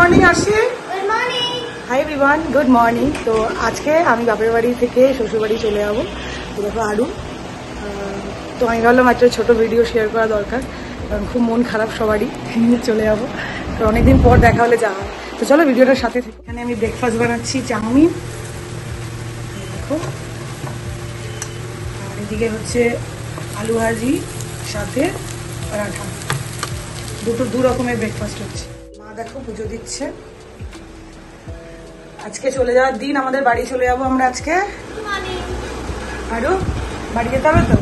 Morning আসি। Hi everyone, good morning. তো আজকে আমি বাপের বাড়ি থেকে শ্বশুরবাড়ি চলে যাবো। তো দেখো আরু, তো আমি ভাবলাম একটা ছোটো ভিডিও শেয়ার করা দরকার, কারণ খুব মন খারাপ সবারই, চলে যাবো। তো অনেকদিন পর দেখা হলে যাওয়া। তো চলো ভিডিওটার সাথে থেকে। এখানে আমি ব্রেকফাস্ট বানাচ্ছি, চাউমিন দেখো, আর এদিকে হচ্ছে আলু ভাজি সাথে পরাঠা, দু রকমের ব্রেকফাস্ট হচ্ছে। মা দেখো পুজো দিচ্ছে। আজকে চলে যাওয়ার দিন, আমাদের বাড়ি চলে যাবো আমরা আজকে। আরো বাড়ি যেতে হবে তো,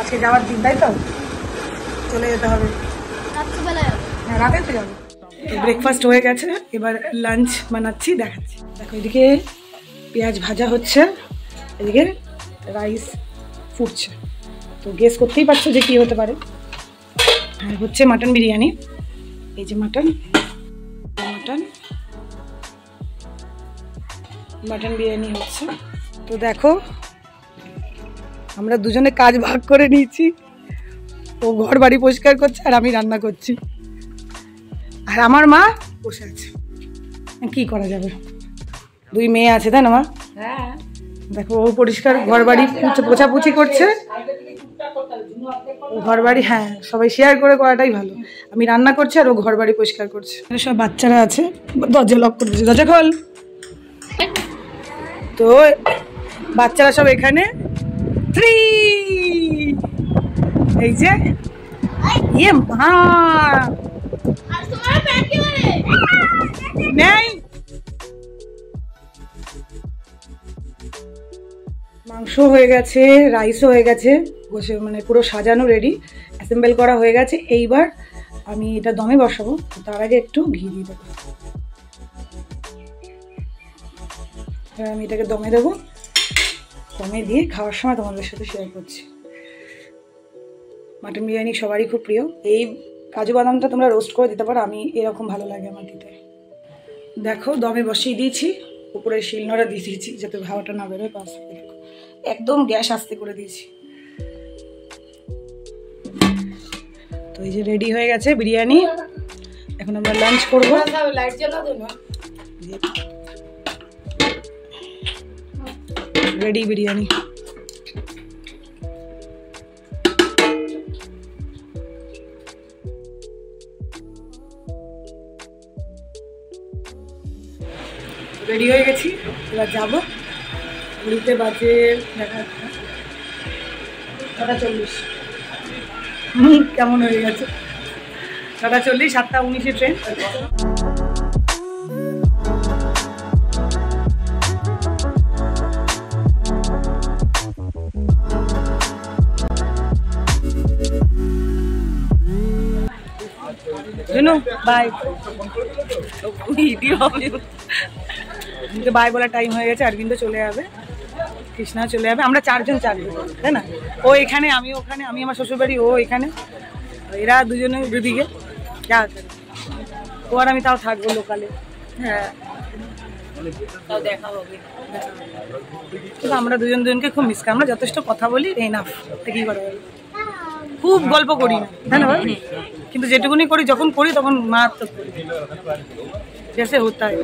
আজকে যাওয়ার দিন, তাই তো চলে যেতে হবে। হ্যাঁ, রাতে তো যাবো। ব্রেকফাস্ট হয়ে গেছে, এবার লাঞ্চ বানাচ্ছি, দেখাচ্ছি। দেখো এদিকে পেঁয়াজ ভাজা হচ্ছে, এদিকে রাইস ফুটছে। তো গেস করতেই পারছো যে কি হতে পারে। আর হচ্ছে মাটন বিরিয়ানি, এই যে মাটন বিরিয়ানি হচ্ছে। তো দেখো আমরা দুজনে কাজ ভাগ করে নিয়েছি, ও ঘর বাড়ি পরিষ্কার করছে আর আমি রান্না করছি, আর আমার মা বসে আছে। কি করা যাবে, দুই মেয়ে আছে তাই না মা? হ্যাঁ দেখো, ও পরিষ্কার ঘর বাড়ি পোছাপুছি করছে, ও ঘর বাড়ি, হ্যাঁ সবাই শেয়ার করে করাটাই ভালো। আমি রান্না করছি আর ও ঘর বাড়ি পরিষ্কার করছে। সব বাচ্চারা আছে, দরজা লক করে দিয়েছে, দরজা খোল। তো বাচ্চারা সব এখানে, এই যে ইয়ে মা নেই। মাংস হয়ে গেছে, রাইসও হয়ে গেছে, বসে মানে পুরো সাজানো রেডি, অ্যাসেম্বল করা হয়ে গেছে। এইবার আমি এটা দমে বসাবো, তার আগে একটু ঘি দিয়ে দেবো। আমি এটাকে দমে দেবো, দমে দিয়ে খাওয়ার সময় তোমাদের সাথে শেয়ার করছি। মাটন বিরিয়ানি সবারই খুব প্রিয়। এই কাজু বাদামটা তোমরা রোস্ট করে দিতে পারো, আমি এরকম ভালো লাগে আমার দিতে। দেখো দমে বসিয়ে দিয়েছি, উপরে শিলনোড়া দিয়ে দিয়েছি যাতে হাওয়াটা না বেরোয়। পাশ থেকে দেখো একদম গ্যাস আস্তে করে দিয়েছি। তো এই যে রেডি হয়ে গেছে বিরিয়ানি, এখন আমরা লাঞ্চ করবো। লাইট জ্বালাবো না, রেডি বিরিয়ানি। রেডি হয়ে গেছি, এবার যাবো। ঘুরিতে বাজে দেখা 6:40। কেমন হয়ে গেছে 6:40, 7:19 ট্রেন। বাই, বাই বলার টাইম হয়ে গেছে। অরবিন্দ চলে যাবে, কৃষ্ণা চলে যাবে, আমরা চারজন তাই না? ও এখানে, আমি ওখানে, আমি আমার শ্বশুরবাড়ি, ও এখানে, এরা দুজনে দুদিকে। যা ও আর আমি তাও থাকবো লোকালে। হ্যাঁ তাও দেখা হবে। কিন্তু আমরা দুজনকে খুব মিস করি, আমরা যথেষ্ট কথা বলি, এনাফ। কি করা যাবে, খুব গল্প করি না তাই না, কিন্তু যেটুকুনি করি, যখন করি তখন মারাত্মক করি, জেসে হতা হয়।